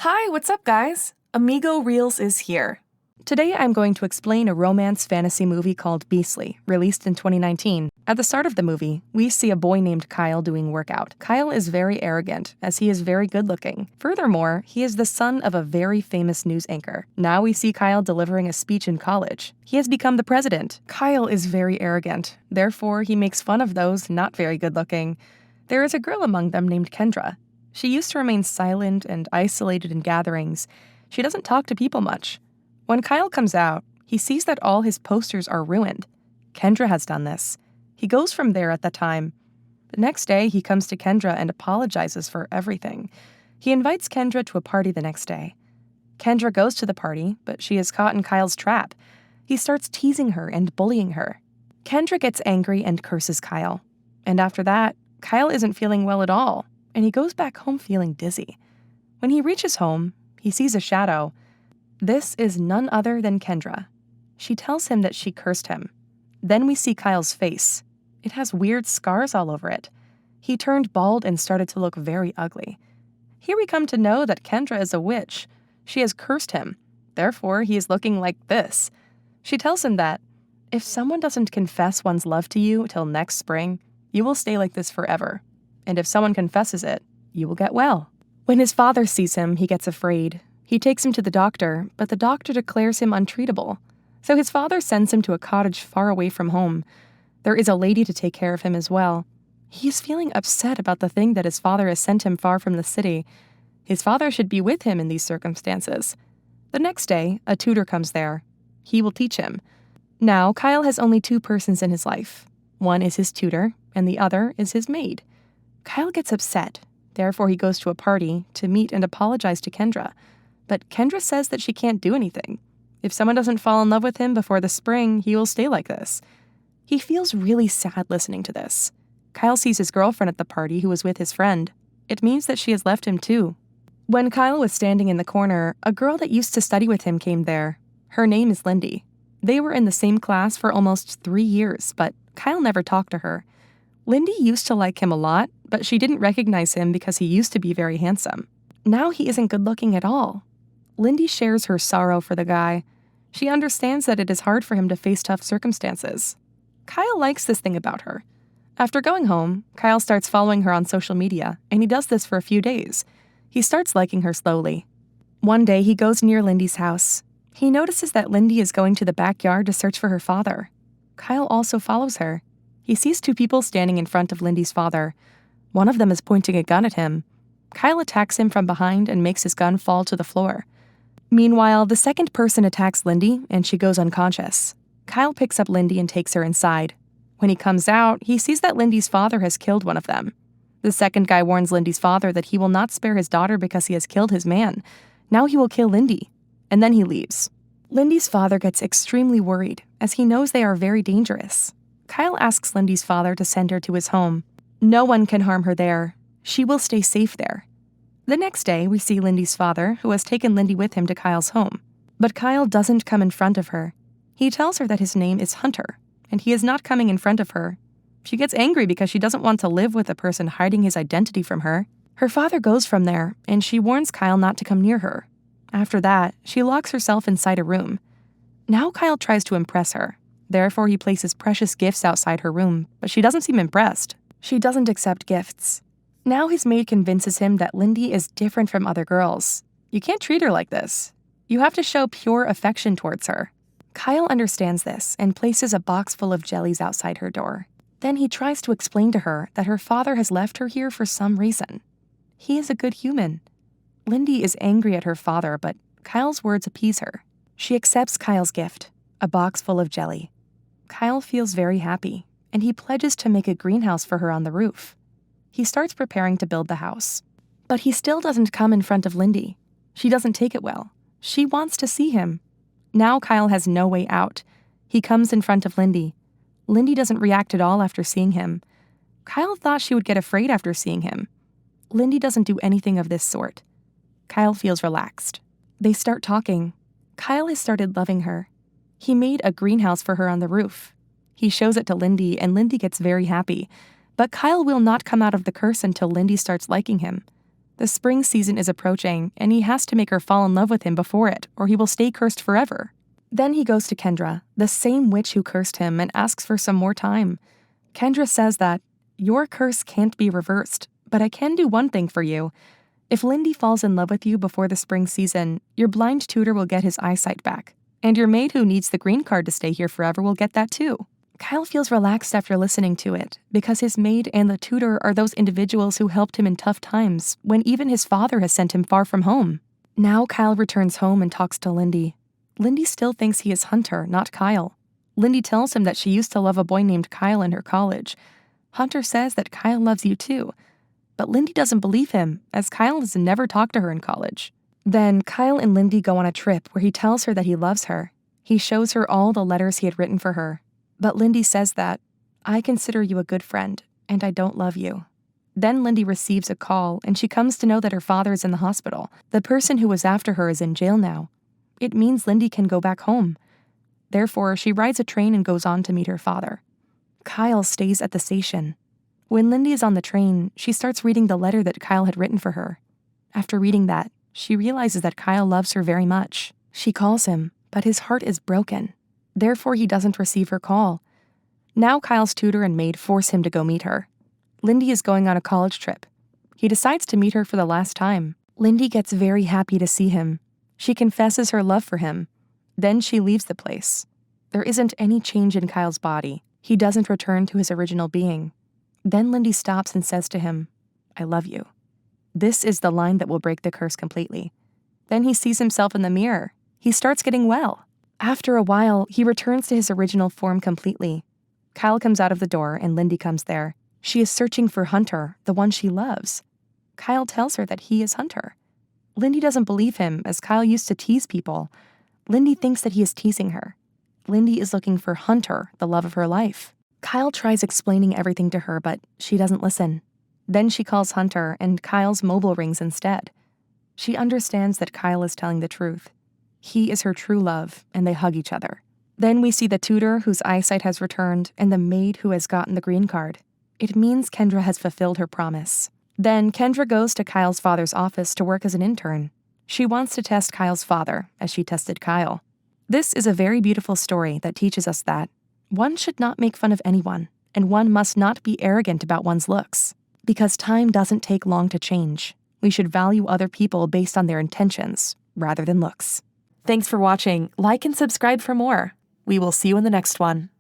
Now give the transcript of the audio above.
Hi, what's up, guys? Amigo Reels is here. Today I'm going to explain a romance fantasy movie called Beastly, released in 2019. At the start of the movie, we see a boy named Kyle doing workout. Kyle is very arrogant, as he is very good-looking. Furthermore, he is the son of a very famous news anchor. Now we see Kyle delivering a speech in college. He has become the president. Kyle is very arrogant, therefore he makes fun of those not very good-looking. There is a girl among them named Kendra. She used to remain silent and isolated in gatherings. She doesn't talk to people much. When Kyle comes out, he sees that all his posters are ruined. Kendra has done this. He goes from there at that time. The next day, he comes to Kendra and apologizes for everything. He invites Kendra to a party the next day. Kendra goes to the party, but she is caught in Kyle's trap. He starts teasing her and bullying her. Kendra gets angry and curses Kyle. And after that, Kyle isn't feeling well at all, and he goes back home feeling dizzy. When he reaches home, he sees a shadow. This is none other than Kendra. She tells him that she cursed him. Then we see Kyle's face. It has weird scars all over it. He turned bald and started to look very ugly. Here we come to know that Kendra is a witch. She has cursed him. Therefore, he is looking like this. She tells him that if someone doesn't confess one's love to you till next spring, you will stay like this forever. And if someone confesses it, you will get well. When his father sees him, he gets afraid. He takes him to the doctor, but the doctor declares him untreatable. So his father sends him to a cottage far away from home. There is a lady to take care of him as well. He is feeling upset about the thing that his father has sent him far from the city. His father should be with him in these circumstances. The next day, a tutor comes there. He will teach him. Now, Kyle has only two persons in his life. One is his tutor, and the other is his maid. Kyle gets upset. Therefore, he goes to a party to meet and apologize to Kendra. But Kendra says that she can't do anything. If someone doesn't fall in love with him before the spring, he will stay like this. He feels really sad listening to this. Kyle sees his girlfriend at the party who was with his friend. It means that she has left him too. When Kyle was standing in the corner, a girl that used to study with him came there. Her name is Lindy. They were in the same class for almost 3 years, but Kyle never talked to her. Lindy used to like him a lot, but she didn't recognize him because he used to be very handsome. Now he isn't good-looking at all. Lindy shares her sorrow for the guy. She understands that it is hard for him to face tough circumstances. Kyle likes this thing about her. After going home, Kyle starts following her on social media, and he does this for a few days. He starts liking her slowly. One day, he goes near Lindy's house. He notices that Lindy is going to the backyard to search for her father. Kyle also follows her. He sees two people standing in front of Lindy's father. One of them is pointing a gun at him. Kyle attacks him from behind and makes his gun fall to the floor. Meanwhile, the second person attacks Lindy, and she goes unconscious. Kyle picks up Lindy and takes her inside. When he comes out, he sees that Lindy's father has killed one of them. The second guy warns Lindy's father that he will not spare his daughter because he has killed his man. Now he will kill Lindy. And then he leaves. Lindy's father gets extremely worried, as he knows they are very dangerous. Kyle asks Lindy's father to send her to his home. No one can harm her there. She will stay safe there. The next day, we see Lindy's father, who has taken Lindy with him to Kyle's home. But Kyle doesn't come in front of her. He tells her that his name is Hunter, and he is not coming in front of her. She gets angry because she doesn't want to live with a person hiding his identity from her. Her father goes from there, and she warns Kyle not to come near her. After that, she locks herself inside a room. Now Kyle tries to impress her. Therefore, he places precious gifts outside her room, but she doesn't seem impressed. She doesn't accept gifts. Now his maid convinces him that Lindy is different from other girls. You can't treat her like this. You have to show pure affection towards her. Kyle understands this and places a box full of jellies outside her door. Then he tries to explain to her that her father has left her here for some reason. He is a good human. Lindy is angry at her father, but Kyle's words appease her. She accepts Kyle's gift, a box full of jelly. Kyle feels very happy, and he pledges to make a greenhouse for her on the roof. He starts preparing to build the house. But he still doesn't come in front of Lindy. She doesn't take it well. She wants to see him. Now Kyle has no way out. He comes in front of Lindy. Lindy doesn't react at all after seeing him. Kyle thought she would get afraid after seeing him. Lindy doesn't do anything of this sort. Kyle feels relaxed. They start talking. Kyle has started loving her. He made a greenhouse for her on the roof. He shows it to Lindy, and Lindy gets very happy. But Kyle will not come out of the curse until Lindy starts liking him. The spring season is approaching, and he has to make her fall in love with him before it, or he will stay cursed forever. Then he goes to Kendra, the same witch who cursed him, and asks for some more time. Kendra says that, "Your curse can't be reversed, but I can do one thing for you. If Lindy falls in love with you before the spring season, your blind tutor will get his eyesight back. And your maid who needs the green card to stay here forever will get that too." Kyle feels relaxed after listening to it, because his maid and the tutor are those individuals who helped him in tough times, when even his father has sent him far from home. Now Kyle returns home and talks to Lindy. Lindy still thinks he is Hunter, not Kyle. Lindy tells him that she used to love a boy named Kyle in her college. Hunter says that Kyle loves you too. But Lindy doesn't believe him, as Kyle has never talked to her in college. Then Kyle and Lindy go on a trip where he tells her that he loves her. He shows her all the letters he had written for her. But Lindy says that, "I consider you a good friend, and I don't love you." Then Lindy receives a call, and she comes to know that her father is in the hospital. The person who was after her is in jail now. It means Lindy can go back home. Therefore, she rides a train and goes on to meet her father. Kyle stays at the station. When Lindy is on the train, she starts reading the letter that Kyle had written for her. After reading that, she realizes that Kyle loves her very much. She calls him, but his heart is broken. Therefore, he doesn't receive her call. Now Kyle's tutor and maid force him to go meet her. Lindy is going on a college trip. He decides to meet her for the last time. Lindy gets very happy to see him. She confesses her love for him. Then she leaves the place. There isn't any change in Kyle's body. He doesn't return to his original being. Then Lindy stops and says to him, "I love you." This is the line that will break the curse completely. Then he sees himself in the mirror. He starts getting well. After a while, he returns to his original form completely. Kyle comes out of the door and Lindy comes there. She is searching for Hunter, the one she loves. Kyle tells her that he is Hunter. Lindy doesn't believe him, as Kyle used to tease people. Lindy thinks that he is teasing her. Lindy is looking for Hunter, the love of her life. Kyle tries explaining everything to her, but she doesn't listen. Then she calls Hunter, and Kyle's mobile rings instead. She understands that Kyle is telling the truth. He is her true love, and they hug each other. Then we see the tutor whose eyesight has returned, and the maid who has gotten the green card. It means Kendra has fulfilled her promise. Then Kendra goes to Kyle's father's office to work as an intern. She wants to test Kyle's father, as she tested Kyle. This is a very beautiful story that teaches us that one should not make fun of anyone, and one must not be arrogant about one's looks. Because time doesn't take long to change. We should value other people based on their intentions, rather than looks. Thanks for watching. Like and subscribe for more. We will see you in the next one.